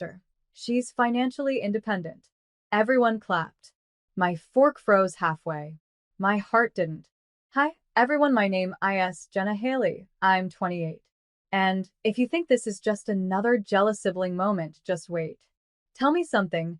sister. She's financially independent. Everyone clapped. My fork froze halfway. My heart didn't. Hi, everyone, my name is Jenna Haley. I'm 28. And if you think this is just another jealous sibling moment, just wait. Tell me something.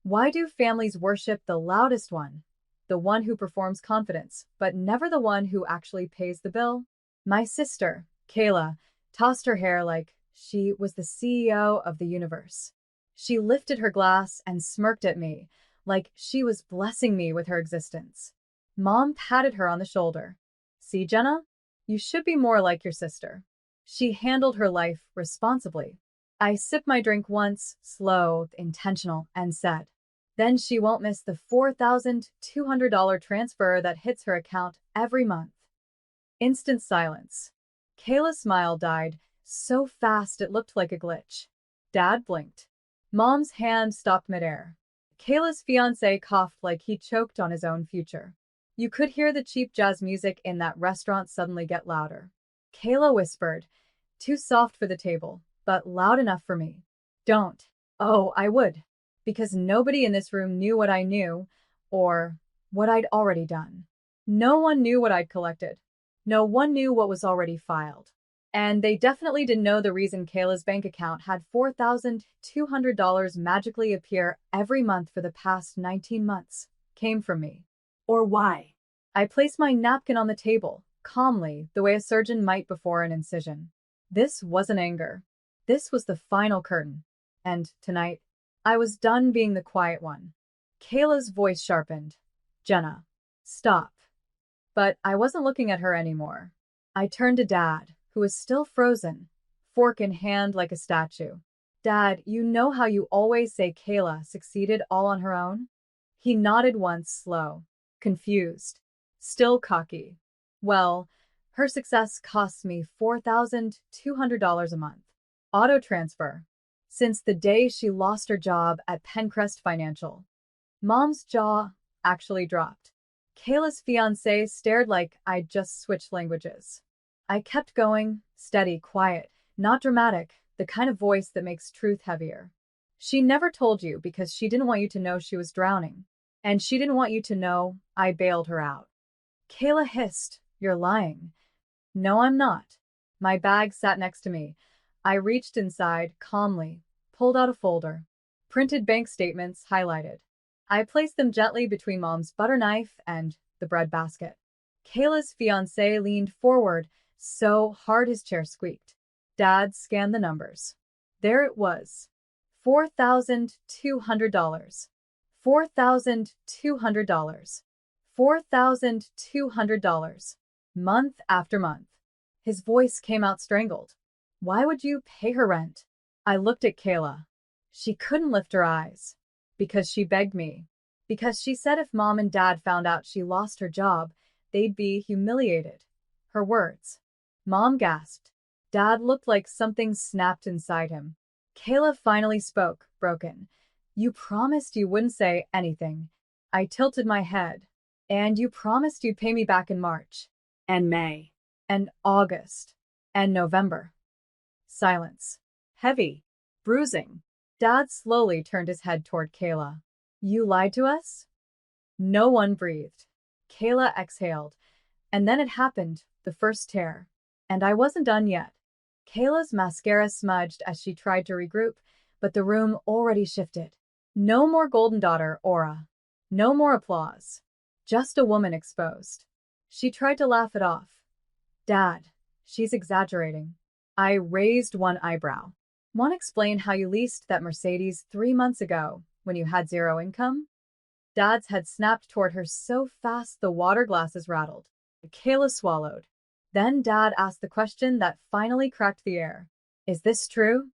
Why do families worship the loudest one? The one who performs confidence, but never the one who actually pays the bill? My sister, Kayla, tossed her hair like she was the CEO of the universe. She lifted her glass and smirked at me, like she was blessing me with her existence. Mom patted her on the shoulder. See, Jenna? You should be more like your sister. She handled her life responsibly. I sipped my drink once, slow, intentional, and said, then she won't miss the $4,200 transfer that hits her account every month. Instant silence. Kayla's smile died so fast it looked like a glitch. Dad blinked. Mom's hand stopped midair. Kayla's fiancé coughed like he choked on his own future. You could hear the cheap jazz music in that restaurant suddenly get louder. Kayla whispered, too soft for the table, but loud enough for me. Don't. Oh, I would. Because nobody in this room knew what I knew, or what I'd already done. No one knew what I'd collected. No one knew what was already filed. And they definitely didn't know the reason Kayla's bank account had $4,200 magically appear every month for the past 19 months came from me. Or why? I placed my napkin on the table, calmly, the way a surgeon might before an incision. This wasn't anger. This was the final curtain. And tonight, I was done being the quiet one. Kayla's voice sharpened. Jenna, stop. But I wasn't looking at her anymore. I turned to Dad, who was still frozen, fork in hand like a statue. Dad, you know how you always say Kayla succeeded all on her own? He nodded once, slow, confused, still cocky. Well, her success costs me $4,200 a month. Auto transfer. Since the day she lost her job at Pencrest Financial. Mom's jaw actually dropped. Kayla's fiancé stared like I'd just switched languages. I kept going, steady, quiet, not dramatic, the kind of voice that makes truth heavier. She never told you because she didn't want you to know she was drowning. And she didn't want you to know I bailed her out. Kayla hissed, you're lying. No, I'm not. My bag sat next to me. I reached inside, calmly, pulled out a folder. Printed bank statements, highlighted. I placed them gently between Mom's butter knife and the bread basket. Kayla's fiancé leaned forward so hard his chair squeaked. Dad scanned the numbers. There it was. $4,200. $4,200. $4,200. Month after month. His voice came out strangled. Why would you pay her rent? I looked at Kayla. She couldn't lift her eyes. Because she begged me. Because she said if Mom and Dad found out she lost her job, they'd be humiliated. Her words. Mom gasped. Dad looked like something snapped inside him. Kayla finally spoke, broken. You promised you wouldn't say anything. I tilted my head. And you promised you'd pay me back in March. And May. And August. And November. Silence. Heavy. Bruising. Dad slowly turned his head toward Kayla. You lied to us? No one breathed. Kayla exhaled. And then it happened, the first tear. And I wasn't done yet. Kayla's mascara smudged as she tried to regroup, but the room already shifted. No more golden daughter aura. No more applause. Just a woman exposed. She tried to laugh it off. Dad, she's exaggerating. I raised one eyebrow. Want to explain how you leased that Mercedes 3 months ago when you had zero income? Dad's head snapped toward her so fast the water glasses rattled. Kayla swallowed. Then Dad asked the question that finally cracked the air. Is this true?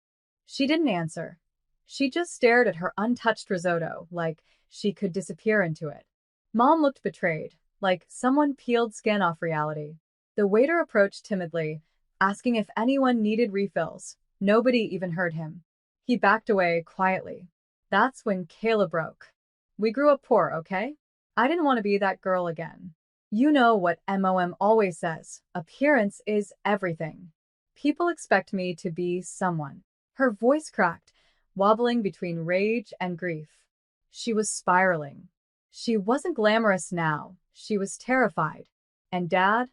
She didn't answer. She just stared at her untouched risotto like she could disappear into it. Mom looked betrayed, like someone peeled skin off reality. The waiter approached timidly, asking if anyone needed refills. Nobody even heard him. He backed away quietly. That's when Kayla broke. We grew up poor, okay? I didn't want to be that girl again. You know what Mom always says, appearance is everything. People expect me to be someone. Her voice cracked. wobbling between rage and grief. She was spiraling. She wasn't glamorous now. She was terrified. And Dad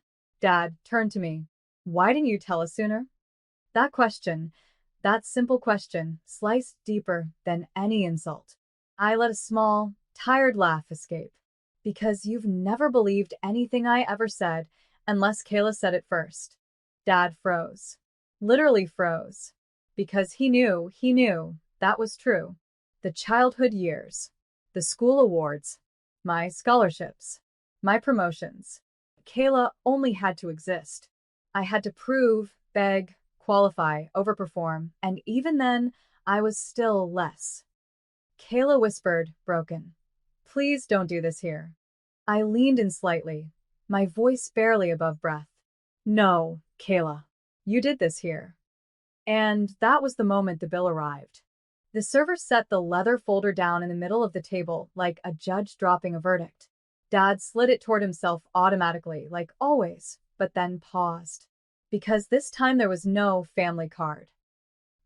turned to me. Why didn't you tell us sooner? That question, that simple question, sliced deeper than any insult. I let a small, tired laugh escape. Because you've never believed anything I ever said unless Kayla said it first. Dad froze. Literally froze. Because he knew that was true. The childhood years, the school awards, my scholarships, my promotions. Kayla only had to exist. I had to prove, beg, qualify, overperform, and even then, I was still less. Kayla whispered, broken. Please don't do this here. I leaned in slightly, my voice barely above breath. No, Kayla, you did this here. And that was the moment the bill arrived. The server set the leather folder down in the middle of the table like a judge dropping a verdict. Dad slid it toward himself automatically, like always, but then paused. Because this time there was no family card.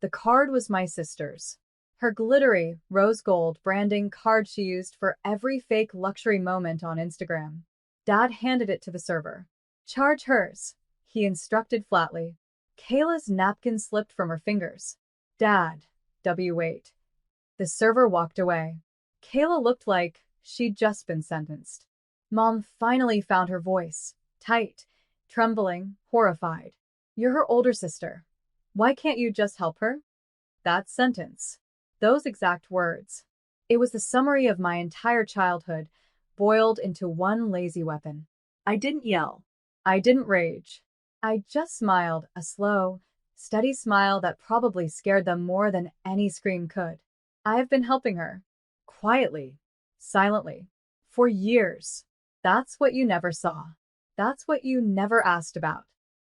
The card was my sister's. Her glittery, rose gold branding card she used for every fake luxury moment on Instagram. Dad handed it to the server. Charge hers, he instructed flatly. Kayla's napkin slipped from her fingers. Dad, wait. The server walked away. Kayla looked like she'd just been sentenced. Mom finally found her voice, tight, trembling, horrified. You're her older sister. Why can't you just help her? That sentence. Those exact words. It was the summary of my entire childhood, boiled into one lazy weapon. I didn't yell. I didn't rage. I just smiled, a slow, steady smile that probably scared them more than any scream could. I have been helping her. Quietly. Silently. For years. That's what you never saw. That's what you never asked about.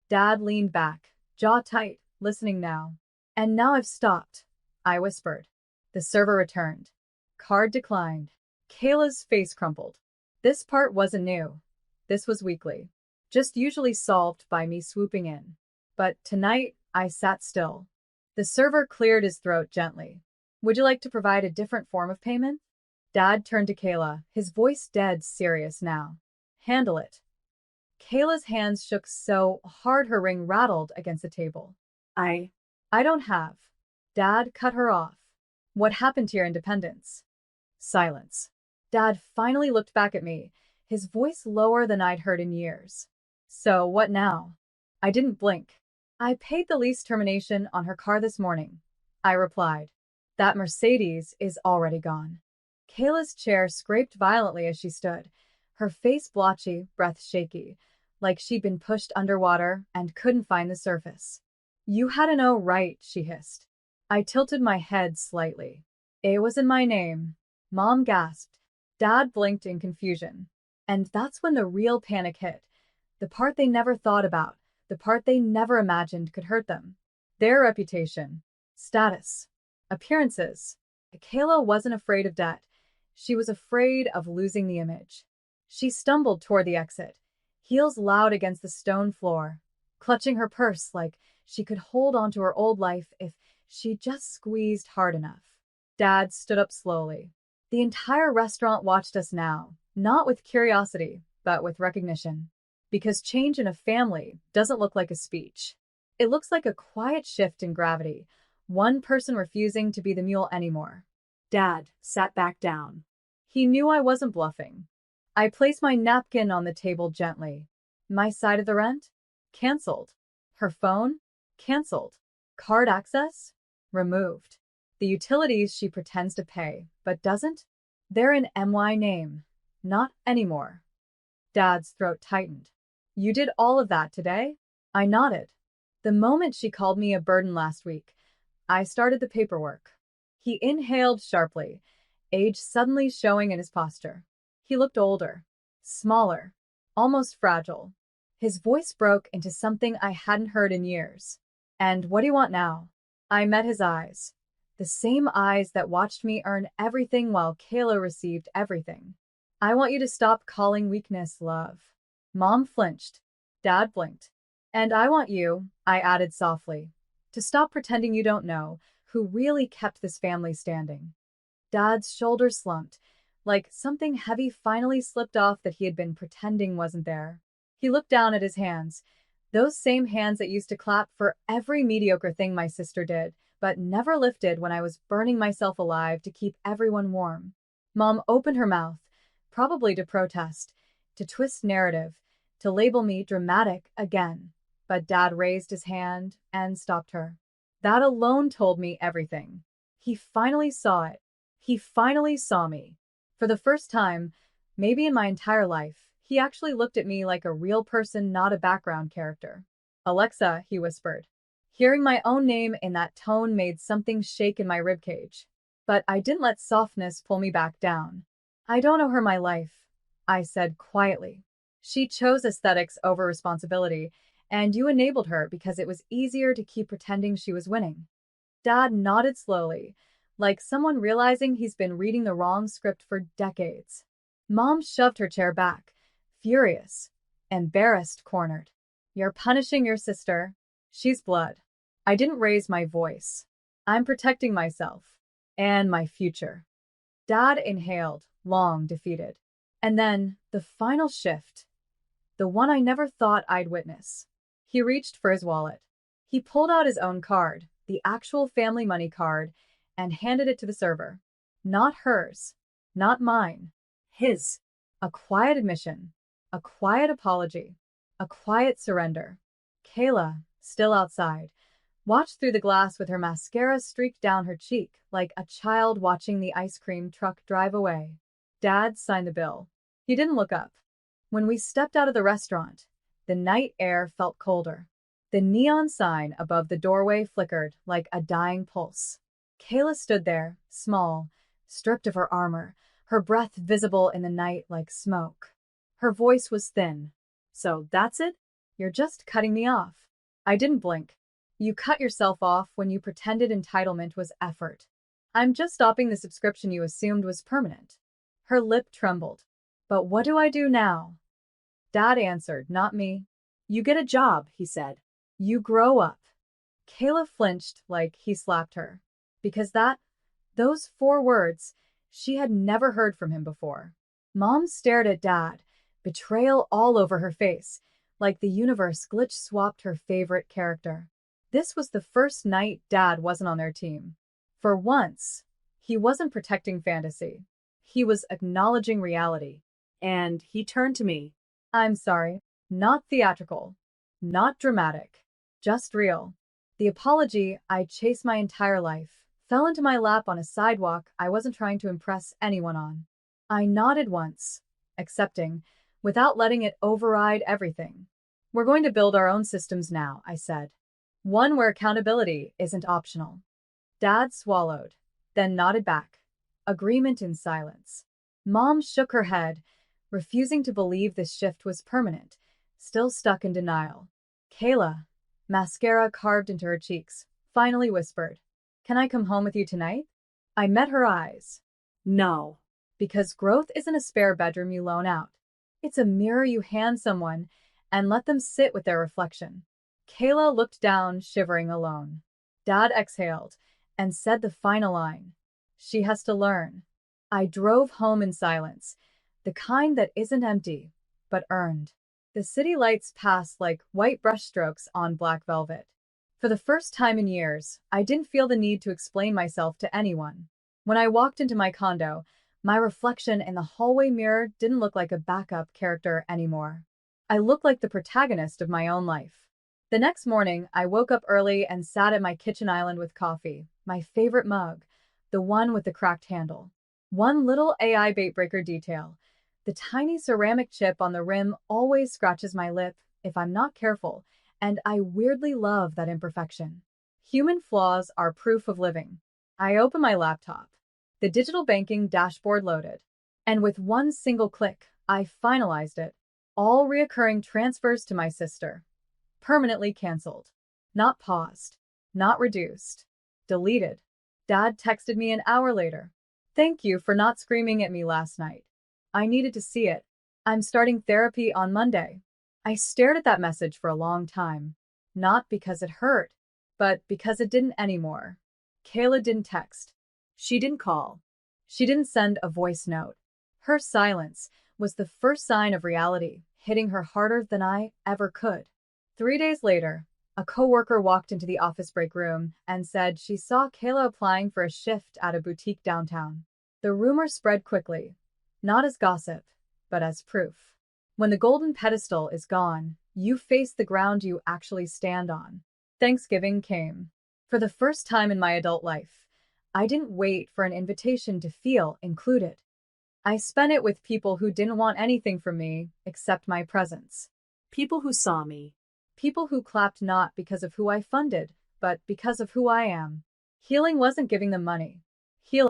Dad leaned back, jaw tight, listening now. And now I've stopped, I whispered. The server returned. Card declined. Kayla's face crumpled. This part wasn't new. This was weekly. Just usually solved by me swooping in. But tonight, I sat still. The server cleared his throat gently. Would you like to provide a different form of payment? Dad turned to Kayla, his voice dead serious now. Handle it. Kayla's hands shook so hard her ring rattled against the table. I don't have. Dad cut her off. What happened to your independence? Silence. Dad finally looked back at me, his voice lower than I'd heard in years. So what now? I didn't blink. I paid the lease termination on her car this morning. I replied. That Mercedes is already gone. Kayla's chair scraped violently as she stood, her face blotchy, breath shaky, like she'd been pushed underwater and couldn't find the surface. You had to know, right, she hissed. I tilted my head slightly. It was in my name. Mom gasped. Dad blinked in confusion. And that's when the real panic hit. The part they never thought about, the part they never imagined could hurt them. Their reputation, status, appearances. Kayla wasn't afraid of debt. She was afraid of losing the image. She stumbled toward the exit, heels loud against the stone floor, clutching her purse like she could hold onto her old life if she just squeezed hard enough. Dad stood up slowly. The entire restaurant watched us now, not with curiosity, but with recognition. Because change in a family doesn't look like a speech. It looks like a quiet shift in gravity, one person refusing to be the mule anymore. Dad sat back down. He knew I wasn't bluffing. I placed my napkin on the table gently. My side of the rent? Cancelled. Her phone? Cancelled. Card access? Removed. The utilities she pretends to pay, but doesn't? They're in MY name. Not anymore. Dad's throat tightened. You did all of that today? I nodded. The moment she called me a burden last week, I started the paperwork. He inhaled sharply, age suddenly showing in his posture. He looked older, smaller, almost fragile. His voice broke into something I hadn't heard in years. And what do you want now? I met his eyes. The same eyes that watched me earn everything while Kayla received everything. I want you to stop calling weakness love. Mom flinched. Dad blinked. And I want you, I added softly, to stop pretending you don't know who really kept this family standing. Dad's shoulders slumped, like something heavy finally slipped off that he had been pretending wasn't there. He looked down at his hands, those same hands that used to clap for every mediocre thing my sister did, but never lifted when I was burning myself alive to keep everyone warm. Mom opened her mouth, probably to protest, to twist narrative, to label me dramatic again. But Dad raised his hand and stopped her. That alone told me everything. He finally saw it. He finally saw me. For the first time, maybe in my entire life, he actually looked at me like a real person, not a background character. Alexa, he whispered. Hearing my own name in that tone made something shake in my ribcage. But I didn't let softness pull me back down. I don't owe her my life, I said quietly. She chose aesthetics over responsibility, and you enabled her because it was easier to keep pretending she was winning. Dad nodded slowly, like someone realizing he's been reading the wrong script for decades. Mom shoved her chair back, furious, embarrassed, cornered. You're punishing your sister. She's blood. I didn't raise my voice. I'm protecting myself and my future. Dad inhaled, long, defeated. And then, the final shift. The one I never thought I'd witness. He reached for his wallet. He pulled out his own card, the actual family money card, and handed it to the server. Not hers. Not mine. His. A quiet admission. A quiet apology. A quiet surrender. Kayla, still outside, watched through the glass with her mascara streaked down her cheek like a child watching the ice cream truck drive away. Dad signed the bill. He didn't look up. When we stepped out of the restaurant, the night air felt colder. The neon sign above the doorway flickered like a dying pulse. Kayla stood there, small, stripped of her armor, her breath visible in the night like smoke. Her voice was thin. So that's it? You're just cutting me off. I didn't blink. You cut yourself off when you pretended entitlement was effort. I'm just stopping the subscription you assumed was permanent. Her lip trembled. But what do I do now? Dad answered, not me. You get a job, he said. You grow up. Kayla flinched like he slapped her. Because those 4 words, she had never heard from him before. Mom stared at Dad, betrayal all over her face, like the universe glitch-swapped her favorite character. This was the first night Dad wasn't on their team. For once, he wasn't protecting fantasy. He was acknowledging reality. And he turned to me. I'm sorry. Not theatrical. Not dramatic. Just real. The apology I'd chased my entire life fell into my lap on a sidewalk I wasn't trying to impress anyone on. I nodded once, accepting, without letting it override everything. We're going to build our own systems now, I said. One where accountability isn't optional. Dad swallowed, then nodded back. Agreement in silence. Mom shook her head, refusing to believe this shift was permanent, still stuck in denial. Kayla, mascara carved into her cheeks, finally whispered, Can I come home with you tonight? I met her eyes. No. Because growth isn't a spare bedroom you loan out. It's a mirror you hand someone and let them sit with their reflection. Kayla looked down, shivering alone. Dad exhaled and said the final line. She has to learn. I drove home in silence, the kind that isn't empty, but earned. The city lights passed like white brushstrokes on black velvet. For the first time in years, I didn't feel the need to explain myself to anyone. When I walked into my condo, my reflection in the hallway mirror didn't look like a backup character anymore. I looked like the protagonist of my own life. The next morning, I woke up early and sat at my kitchen island with coffee, my favorite mug, the one with the cracked handle. One little AI baitbreaker detail. The tiny ceramic chip on the rim always scratches my lip if I'm not careful, and I weirdly love that imperfection. Human flaws are proof of living. I open my laptop. The digital banking dashboard loaded. And with one single click, I finalized it. All reoccurring transfers to my sister. Permanently canceled. Not paused. Not reduced. Deleted. Dad texted me an hour later. Thank you for not screaming at me last night. I needed to see it. I'm starting therapy on Monday. I stared at that message for a long time. Not because it hurt, but because it didn't anymore. Kayla didn't text. She didn't call. She didn't send a voice note. Her silence was the first sign of reality, hitting her harder than I ever could. 3 days later, a coworker walked into the office break room and said she saw Kayla applying for a shift at a boutique downtown. The rumor spread quickly, not as gossip, but as proof. When the golden pedestal is gone, you face the ground you actually stand on. Thanksgiving came. For the first time in my adult life, I didn't wait for an invitation to feel included. I spent it with people who didn't want anything from me except my presence. People who saw me. People who clapped not because of who I funded, but because of who I am. Healing wasn't giving them money.